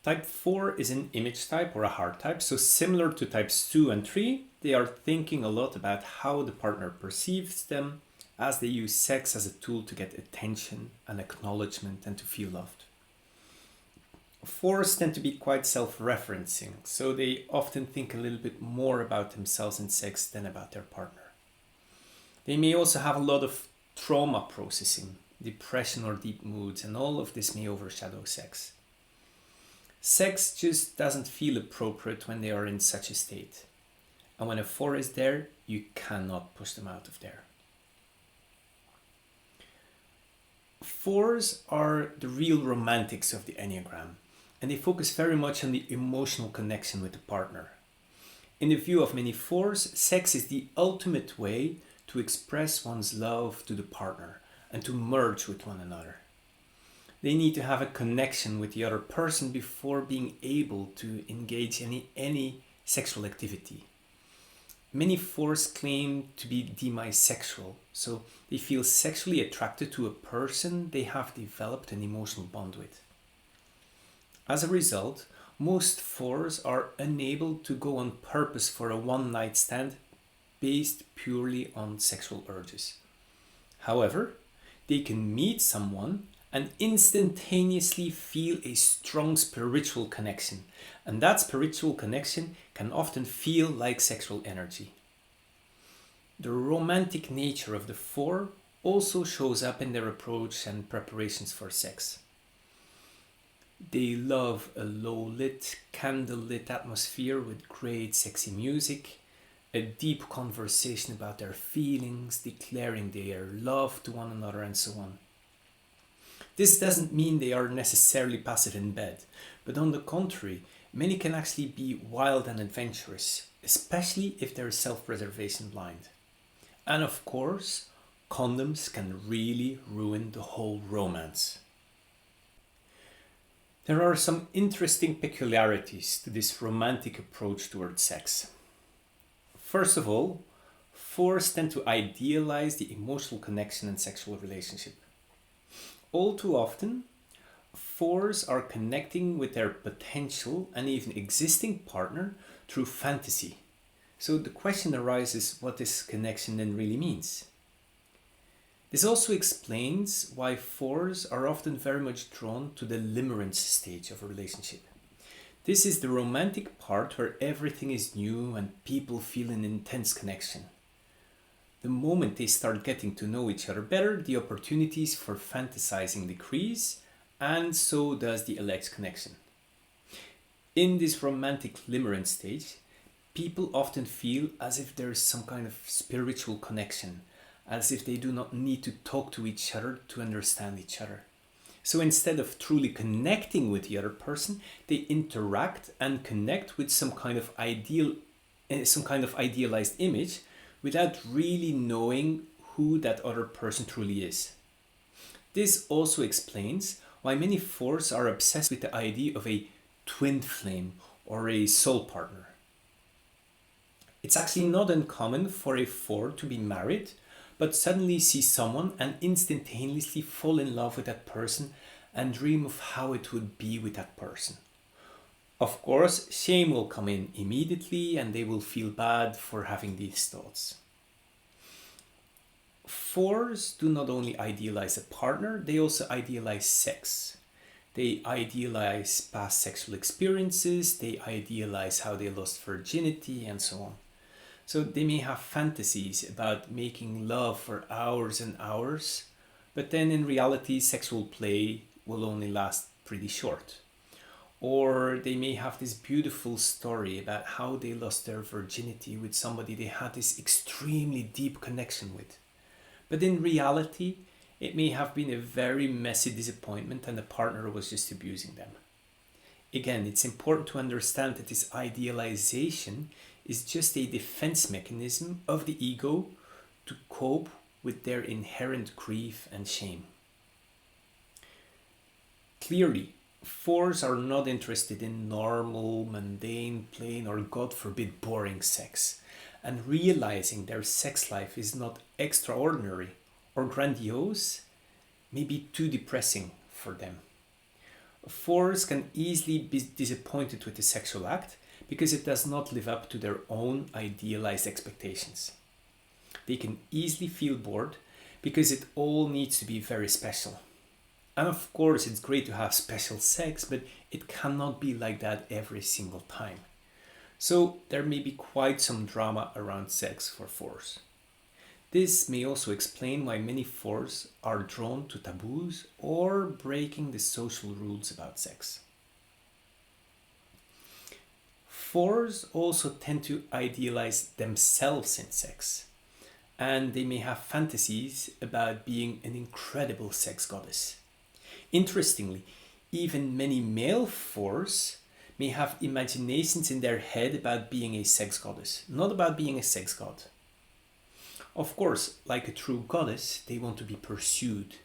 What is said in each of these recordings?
Type 4 is an image type or a heart type, so similar to types 2 and 3, they are thinking a lot about how the partner perceives them as they use sex as a tool to get attention and acknowledgement and to feel loved. 4s tend to be quite self-referencing, so they often think a little bit more about themselves in sex than about their partner. They may also have a lot of trauma processing, depression or deep moods, and all of this may overshadow sex. Sex just doesn't feel appropriate when they are in such a state. And when a 4 is there, you cannot push them out of there. 4s are the real romantics of the Enneagram, and they focus very much on the emotional connection with the partner. In the view of many 4s, sex is the ultimate way to express one's love to the partner and to merge with one another. They need to have a connection with the other person before being able to engage in any sexual activity. Many 4s claim to be demisexual, so they feel sexually attracted to a person they have developed an emotional bond with. As a result, most 4s are unable to go on purpose for a one-night stand based purely on sexual urges. However, they can meet someone and instantaneously feel a strong spiritual connection, and that spiritual connection can often feel like sexual energy. The romantic nature of the 4 also shows up in their approach and preparations for sex. They love a low-lit, candle-lit atmosphere with great sexy music, a deep conversation about their feelings, declaring their love to one another, and so on. This doesn't mean they are necessarily passive in bed, but on the contrary, many can actually be wild and adventurous, especially if they're self-preservation blind. And of course, condoms can really ruin the whole romance. There are some interesting peculiarities to this romantic approach towards sex. First of all, 4s tend to idealize the emotional connection and sexual relationship. All too often, 4s are connecting with their potential and even existing partner through fantasy. So the question arises what this connection then really means. This also explains why 4s are often very much drawn to the limerence stage of a relationship. This is the romantic part where everything is new and people feel an intense connection. The moment they start getting to know each other better, the opportunities for fantasizing decrease, and so does the alleged connection. In this romantic limerence stage, people often feel as if there is some kind of spiritual connection, as if they do not need to talk to each other to understand each other. So instead of truly connecting with the other person, they interact and connect with some kind of idealized image without really knowing who that other person truly is. This also explains why many 4s are obsessed with the idea of a twin flame or a soul partner. It's actually not uncommon for a 4 to be married, but suddenly see someone and instantaneously fall in love with that person and dream of how it would be with that person. Of course, shame will come in immediately and they will feel bad for having these thoughts. 4s do not only idealize a partner, they also idealize sex. They idealize past sexual experiences, they idealize how they lost virginity, and so on. So they may have fantasies about making love for hours and hours, but then in reality, sexual play will only last pretty short. Or they may have this beautiful story about how they lost their virginity with somebody they had this extremely deep connection with. But in reality, it may have been a very messy disappointment and the partner was just abusing them. Again, it's important to understand that this idealization is just a defense mechanism of the ego to cope with their inherent grief and shame. Clearly, 4s are not interested in normal, mundane, plain, or God forbid boring sex, and realizing their sex life is not extraordinary or grandiose may be too depressing for them. Fours can easily be disappointed with the sexual act because it does not live up to their own idealized expectations. They can easily feel bored because it all needs to be very special. And of course, it's great to have special sex, but it cannot be like that every single time. So there may be quite some drama around sex for fours. This may also explain why many fours are drawn to taboos or breaking the social rules about sex. Fours also tend to idealize themselves in sex, and they may have fantasies about being an incredible sex goddess. Interestingly, even many male fours may have imaginations in their head about being a sex goddess, not about being a sex god. Of course, like a true goddess, they want to be pursued.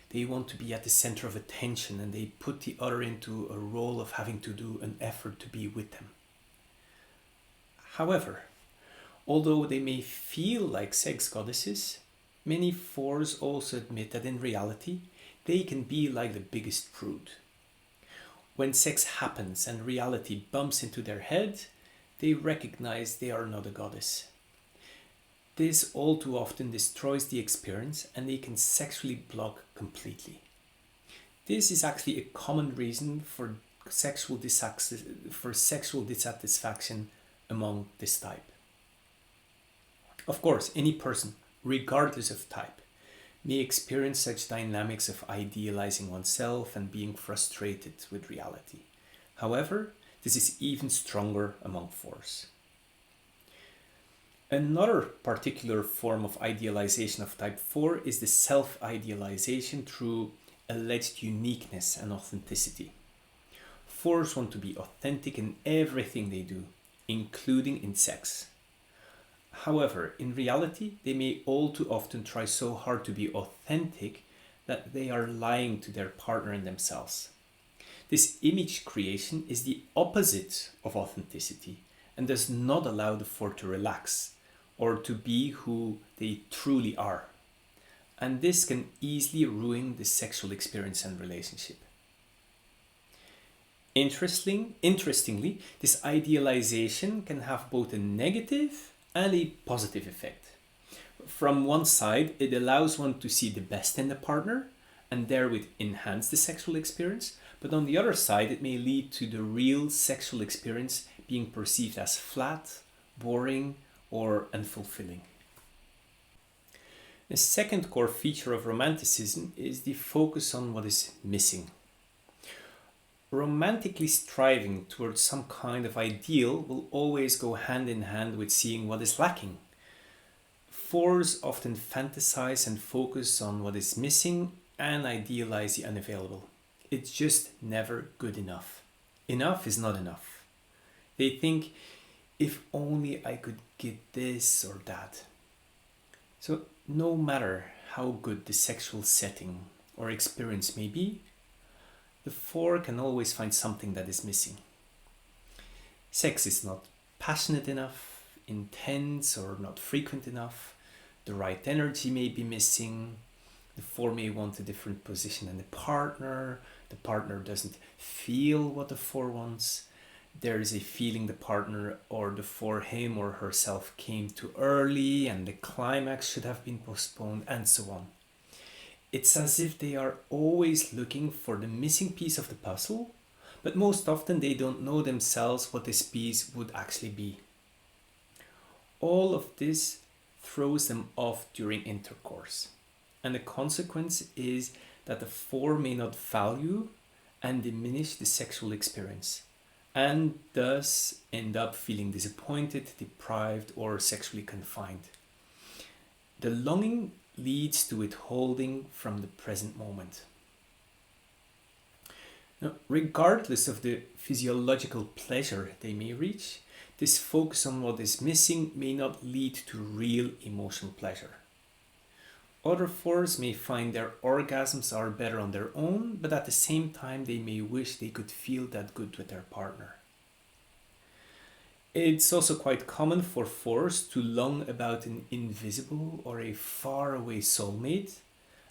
They want to be at the center of attention, and they put the other into a role of having to do an effort to be with them. However, although they may feel like sex goddesses, many fours also admit that in reality, they can be like the biggest prude. When sex happens and reality bumps into their head, they recognize they are not a goddess. This all too often destroys the experience and they can sexually block completely. This is actually a common reason for sexual dissatisfaction among this type. Of course, any person, regardless of type, may experience such dynamics of idealizing oneself and being frustrated with reality. However, this is even stronger among fours. Another particular form of idealization of type 4 is the self-idealization through alleged uniqueness and authenticity. Fours want to be authentic in everything they do, including in sex. However, in reality, they may all too often try so hard to be authentic that they are lying to their partner and themselves. This image creation is the opposite of authenticity and does not allow the four to relax or to be who they truly are. And this can easily ruin the sexual experience and relationship. Interestingly, this idealization can have both a negative and a positive effect. From one side, it allows one to see the best in the partner and therewith enhance the sexual experience, but on the other side, it may lead to the real sexual experience being perceived as flat, boring, or unfulfilling. The second core feature of romanticism is the focus on what is missing. Romantically striving towards some kind of ideal will always go hand in hand with seeing what is lacking. Fours often fantasize and focus on what is missing and idealize the unavailable. It's just never good enough. Enough is not enough. They think, if only I could get this or that. So no matter how good the sexual setting or experience may be, the four can always find something that is missing. Sex is not passionate enough, intense, or not frequent enough. The right energy may be missing. The four may want a different position than the partner. The partner doesn't feel what the four wants. There is a feeling the partner or the four, him or herself, came too early and the climax should have been postponed, and so on. It's as if they are always looking for the missing piece of the puzzle, but most often they don't know themselves what this piece would actually be. All of this throws them off during intercourse, and the consequence is that the four may not value and diminish the sexual experience, and thus end up feeling disappointed, deprived, or sexually confined. The longing leads to withholding from the present moment. Now, regardless of the physiological pleasure they may reach, this focus on what is missing may not lead to real emotional pleasure. Other fours may find their orgasms are better on their own, but at the same time they may wish they could feel that good with their partner. It's also quite common for fours to long about an invisible or a faraway soulmate,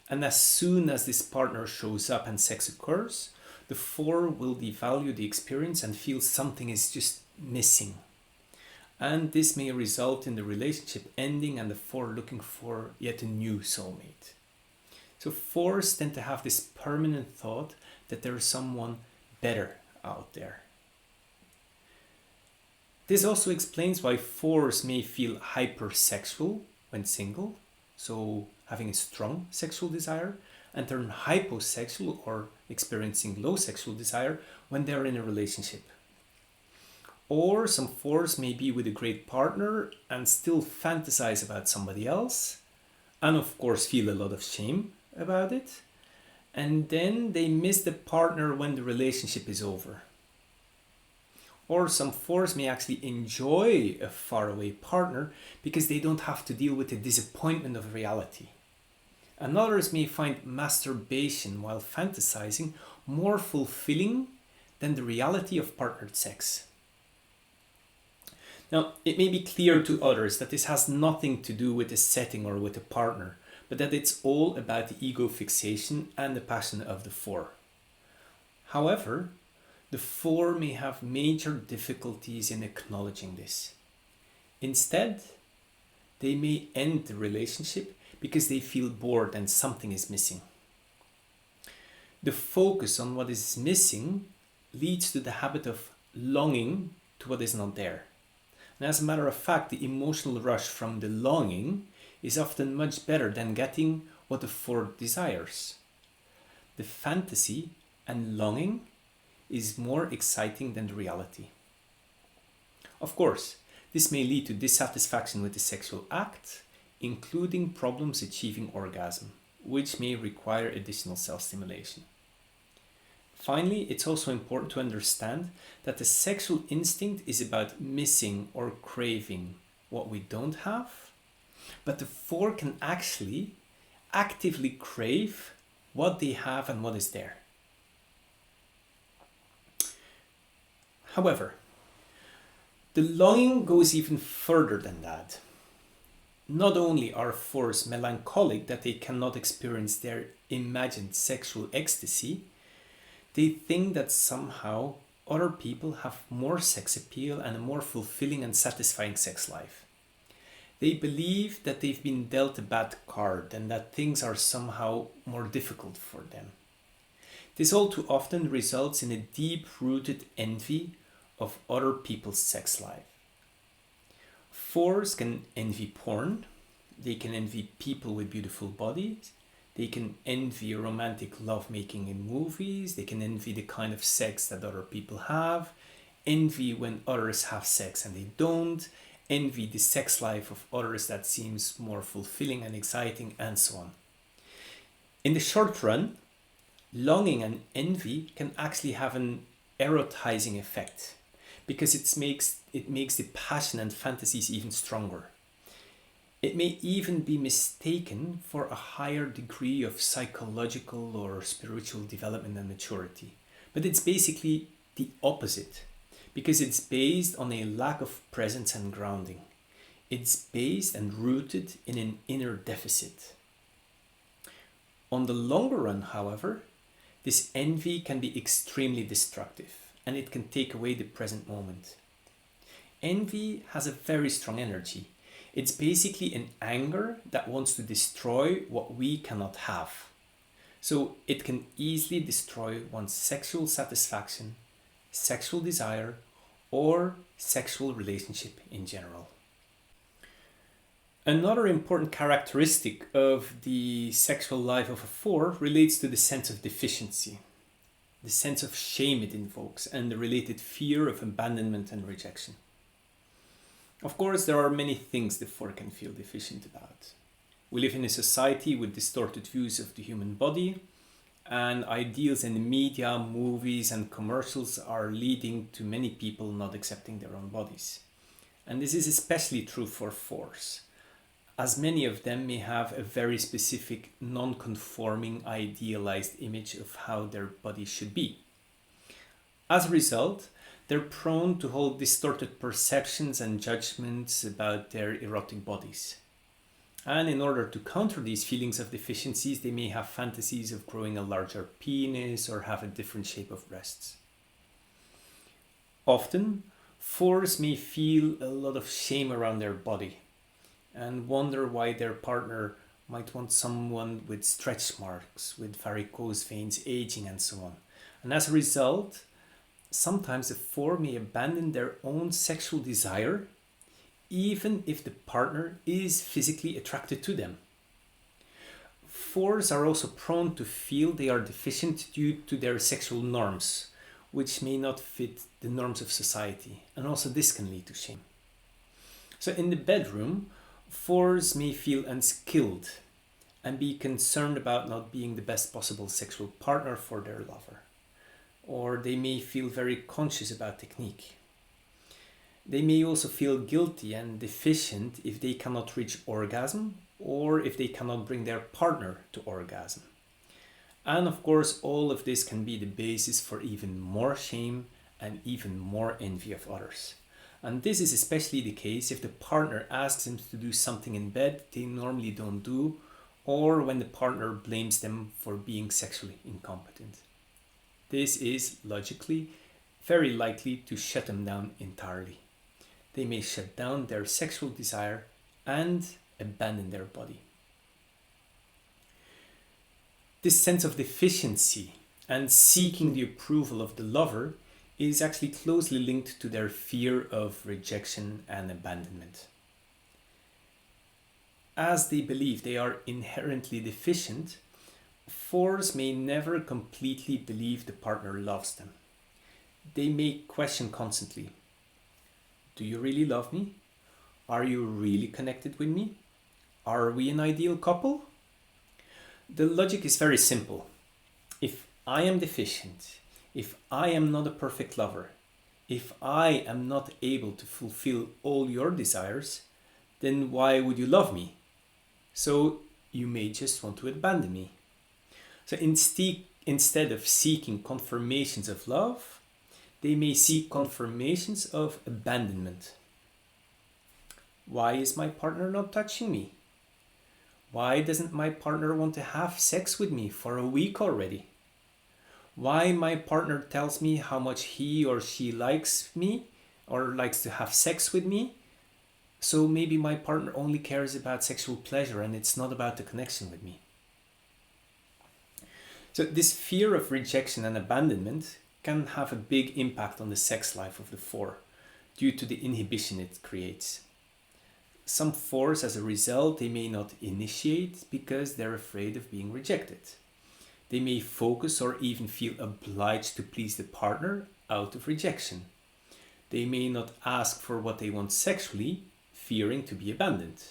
and as soon as this partner shows up and sex occurs, The 4 will devalue the experience and feel something is just missing. And this may result in the relationship ending and the 4 looking for yet a new soulmate. So 4s tend to have this permanent thought that there is someone better out there. This also explains why 4s may feel hypersexual when single, so having a strong sexual desire, and turn hyposexual or experiencing low sexual desire when they're in a relationship. Or some 4s may be with a great partner and still fantasize about somebody else, and of course feel a lot of shame about it, and then they miss the partner when the relationship is over. Or some 4s may actually enjoy a faraway partner because they don't have to deal with the disappointment of reality. And others may find masturbation while fantasizing more fulfilling than the reality of partnered sex. Now, it may be clear to others that this has nothing to do with the setting or with a partner, but that it's all about the ego fixation and the passion of the 4. However, the 4 may have major difficulties in acknowledging this. Instead, they may end the relationship because they feel bored and something is missing. The focus on what is missing leads to the habit of longing to what is not there. And as a matter of fact, the emotional rush from the longing is often much better than getting what the 4 desires. The fantasy and longing is more exciting than the reality. Of course, this may lead to dissatisfaction with the sexual act, including problems achieving orgasm, which may require additional self-stimulation. Finally, it's also important to understand that the sexual instinct is about missing or craving what we don't have, but the 4 can actually actively crave what they have and what is there. However, the longing goes even further than that. Not only are 4s melancholic that they cannot experience their imagined sexual ecstasy, they think that somehow other people have more sex appeal and a more fulfilling and satisfying sex life. They believe that they've been dealt a bad card and that things are somehow more difficult for them. This all too often results in a deep-rooted envy of other people's sex life. 4s can envy porn, they can envy people with beautiful bodies, they can envy romantic lovemaking in movies, they can envy the kind of sex that other people have, envy when others have sex and they don't, envy the sex life of others that seems more fulfilling and exciting, and so on. In the short run, longing and envy can actually have an erotizing effect because it makes the passion and fantasies even stronger. It may even be mistaken for a higher degree of psychological or spiritual development and maturity. But it's basically the opposite, because it's based on a lack of presence and grounding. It's based and rooted in an inner deficit. On the longer run, however, this envy can be extremely destructive and it can take away the present moment. Envy has a very strong energy. It's basically an anger that wants to destroy what we cannot have. So it can easily destroy one's sexual satisfaction, sexual desire, or sexual relationship in general. Another important characteristic of the sexual life of a 4 relates to the sense of deficiency, the sense of shame it invokes, and the related fear of abandonment and rejection. Of course, there are many things the 4 can feel deficient about. We live in a society with distorted views of the human body, and ideals in the media, movies, and commercials are leading to many people not accepting their own bodies. And this is especially true for 4s, as many of them may have a very specific, non-conforming, idealized image of how their body should be. As a result, they're prone to hold distorted perceptions and judgments about their erotic bodies. And in order to counter these feelings of deficiencies, they may have fantasies of growing a larger penis or have a different shape of breasts. Often, fours may feel a lot of shame around their body and wonder why their partner might want someone with stretch marks, with varicose veins, aging, and so on. And as a result, sometimes a four may abandon their own sexual desire even if the partner is physically attracted to them. Fours are also prone to feel they are deficient due to their sexual norms, which may not fit the norms of society, and also this can lead to shame. So in the bedroom, fours may feel unskilled and be concerned about not being the best possible sexual partner for their lover, or they may feel very conscious about technique. They may also feel guilty and deficient if they cannot reach orgasm or if they cannot bring their partner to orgasm. And of course, all of this can be the basis for even more shame and even more envy of others. And this is especially the case if the partner asks them to do something in bed they normally don't do, or when the partner blames them for being sexually incompetent. This is logically very likely to shut them down entirely. They may shut down their sexual desire and abandon their body. This sense of deficiency and seeking the approval of the lover is actually closely linked to their fear of rejection and abandonment. As they believe they are inherently deficient, fours may never completely believe the partner loves them. They may question constantly. Do you really love me? Are you really connected with me? Are we an ideal couple? The logic is very simple. If I am deficient, if I am not a perfect lover, if I am not able to fulfill all your desires, then why would you love me? So you may just want to abandon me. So instead of seeking confirmations of love, they may seek confirmations of abandonment. Why is my partner not touching me? Why doesn't my partner want to have sex with me for a week already? Why my partner tells me how much he or she likes me or likes to have sex with me? So maybe my partner only cares about sexual pleasure and it's not about the connection with me. So this fear of rejection and abandonment can have a big impact on the sex life of the four due to the inhibition it creates. Some fours, as a result, they may not initiate because they're afraid of being rejected. They may focus or even feel obliged to please the partner out of rejection. They may not ask for what they want sexually, fearing to be abandoned.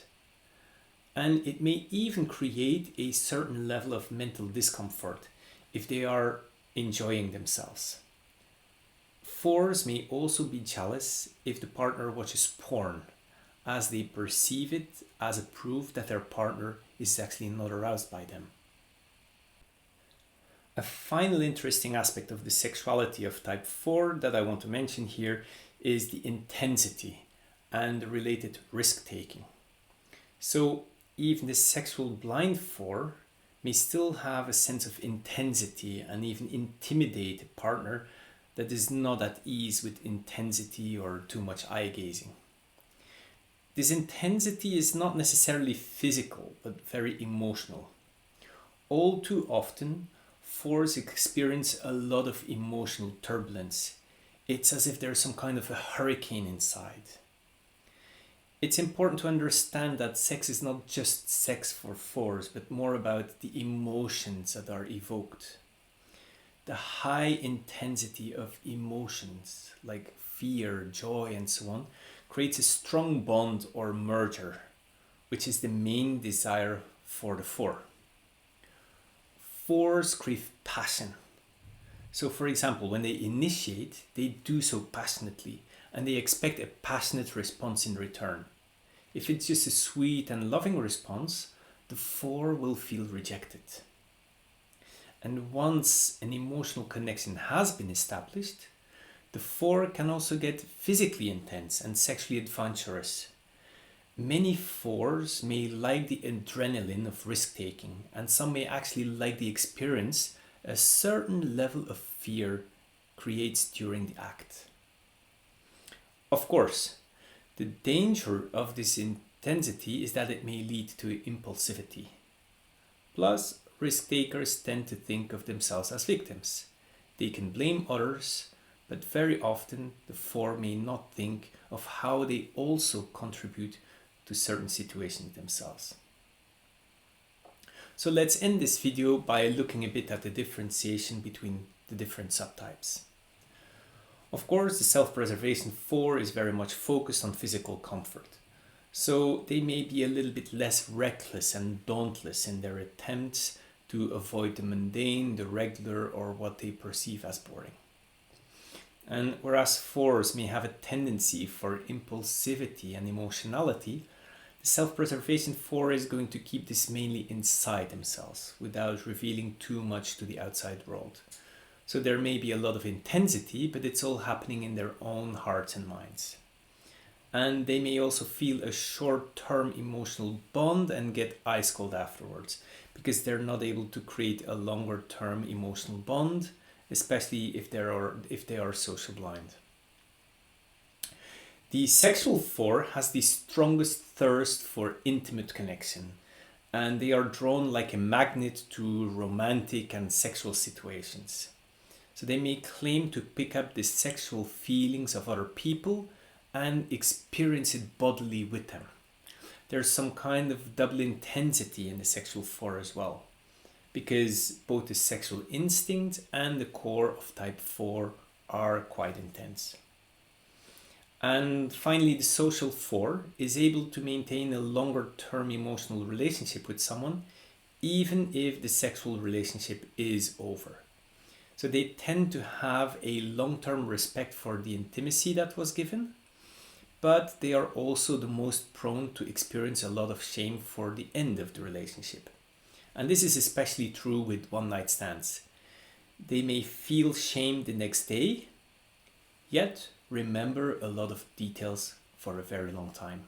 And it may even create a certain level of mental discomfort if they are enjoying themselves. Fours may also be jealous if the partner watches porn, as they perceive it as a proof that their partner is actually not aroused by them. A final interesting aspect of the sexuality of type 4 that I want to mention here is the intensity and the related risk-taking. So even the sexual blind 4 may still have a sense of intensity and even intimidate a partner that is not at ease with intensity or too much eye gazing. This intensity is not necessarily physical, but very emotional. All too often, fours experience a lot of emotional turbulence. It's as if there's some kind of a hurricane inside. It's important to understand that sex is not just sex for fours, but more about the emotions that are evoked. The high intensity of emotions like fear, joy, and so on creates a strong bond or merger, which is the main desire for the four. Fours crave passion. So, for example, when they initiate, they do so passionately and they expect a passionate response in return. If it's just a sweet and loving response, the four will feel rejected. And once an emotional connection has been established, the four can also get physically intense and sexually adventurous. Many fours may like the adrenaline of risk taking, and some may actually like the experience a certain level of fear creates during the act. Of course, the danger of this intensity is that it may lead to impulsivity. Plus, risk takers tend to think of themselves as victims. They can blame others, but very often the four may not think of how they also contribute to certain situations themselves. So let's end this video by looking a bit at the differentiation between the different subtypes. Of course, the self-preservation 4 is very much focused on physical comfort. So they may be a little bit less reckless and dauntless in their attempts to avoid the mundane, the regular, or what they perceive as boring. And whereas 4s may have a tendency for impulsivity and emotionality, the self-preservation 4 is going to keep this mainly inside themselves without revealing too much to the outside world. So there may be a lot of intensity, but it's all happening in their own hearts and minds. And they may also feel a short-term emotional bond and get ice cold afterwards because they're not able to create a longer-term emotional bond, especially if they are social blind. The sexual 4 has the strongest thirst for intimate connection, and they are drawn like a magnet to romantic and sexual situations. So they may claim to pick up the sexual feelings of other people and experience it bodily with them. There's some kind of double intensity in the sexual 4 as well, because both the sexual instinct and the core of type 4 are quite intense. And finally, the social 4 is able to maintain a longer term emotional relationship with someone, even if the sexual relationship is over. So they tend to have a long-term respect for the intimacy that was given, but they are also the most prone to experience a lot of shame for the end of the relationship. And this is especially true with one-night stands. They may feel shame the next day, yet remember a lot of details for a very long time.